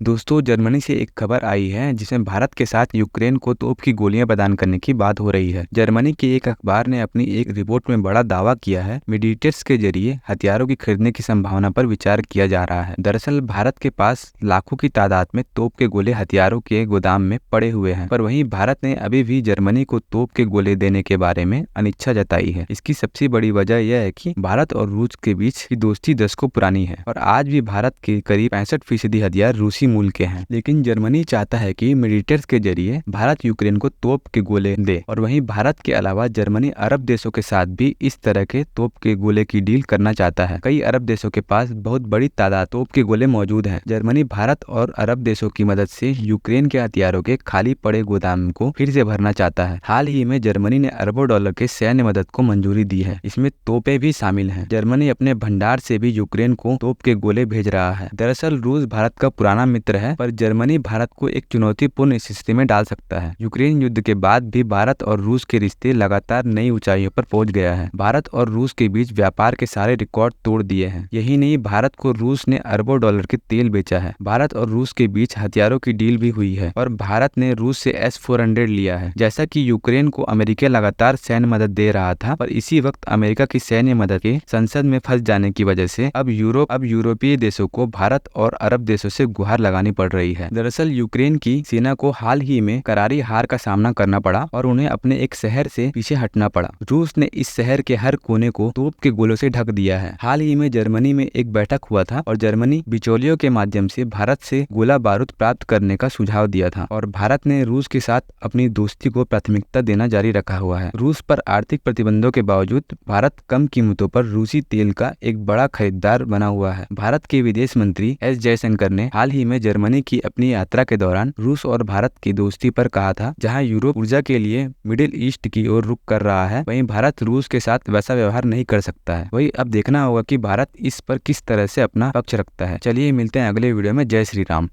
दोस्तों, जर्मनी से एक खबर आई है जिसमें भारत के साथ यूक्रेन को तोप की गोलियां प्रदान करने की बात हो रही है। जर्मनी के एक अखबार ने अपनी एक रिपोर्ट में बड़ा दावा किया है। मेडिएटर्स के जरिए हथियारों की खरीदने की संभावना पर विचार किया जा रहा है। दरअसल भारत के पास लाखों की तादाद में तोप के गोले हथियारों के गोदाम में पड़े हुए हैं, पर वहीं भारत ने अभी भी जर्मनी को तोप के गोले देने के बारे में अनिच्छा जताई है। इसकी सबसे बड़ी वजह यह है कि भारत और रूस के बीच की दोस्ती दशकों पुरानी है और आज भी भारत के करीब 65% हथियार रूसी मूल के हैं। लेकिन जर्मनी चाहता है कि मेडिएटर्स के जरिए भारत यूक्रेन को तोप के गोले दे और वहीं भारत के अलावा जर्मनी अरब देशों के साथ भी इस तरह के तोप के गोले की डील करना चाहता है। कई अरब देशों के पास बहुत बड़ी तादाद तोप के गोले मौजूद हैं। जर्मनी भारत और अरब देशों की मदद से यूक्रेन के हथियारों के खाली पड़े गोदाम को फिर से भरना चाहता है। हाल ही में जर्मनी ने अरबों डॉलर के सैन्य मदद को मंजूरी दी है। इसमें तोपें भी शामिल हैं। जर्मनी अपने भंडार से भी यूक्रेन को तोप के गोले भेज रहा है। दरअसल रूस भारत का पुराना मित्र है, पर जर्मनी भारत को एक चुनौतीपूर्ण स्थिति में डाल सकता है। यूक्रेन युद्ध के बाद भी भारत और रूस के रिश्ते लगातार नई ऊंचाइयों पर पहुंच गया है। भारत और रूस के बीच व्यापार के सारे रिकॉर्ड तोड़ दिए हैं। यही नहीं, भारत को रूस ने अरबों डॉलर के तेल बेचा है। भारत और रूस के बीच हथियारों की डील भी हुई है और भारत ने रूस से S-400 लिया है। जैसा कि यूक्रेन को अमेरिका लगातार सैन्य मदद दे रहा था, पर इसी वक्त अमेरिका की सैन्य मदद के संसद में फंस जाने की वजह से अब यूरोपीय देशों को भारत और अरब देशों से गुहार लगानी पड़ रही है। दरअसल यूक्रेन की सेना को हाल ही में करारी हार का सामना करना पड़ा और उन्हें अपने एक शहर से पीछे हटना पड़ा। रूस ने इस शहर के हर कोने को तोप के गोलों से ढक दिया है। हाल ही में जर्मनी में एक बैठक हुआ था और जर्मनी बिचौलियों के माध्यम से भारत से गोला बारूद प्राप्त करने का सुझाव दिया था और भारत ने रूस के साथ अपनी दोस्ती को प्राथमिकता देना जारी रखा हुआ है। रूस पर आर्थिक प्रतिबंधों के बावजूद भारत कम कीमतों पर रूसी तेल का एक बड़ा खरीदार बना हुआ है। भारत के विदेश मंत्री एस जयशंकर ने हाल ही में जर्मनी की अपनी यात्रा के दौरान रूस और भारत की दोस्ती पर कहा था, जहां यूरोप ऊर्जा के लिए मिडिल ईस्ट की ओर रुख कर रहा है, वहीं भारत रूस के साथ वैसा व्यवहार नहीं कर सकता है। वही अब देखना होगा कि भारत इस पर किस तरह से अपना पक्ष रखता है। चलिए मिलते हैं अगले वीडियो में। जय श्री राम।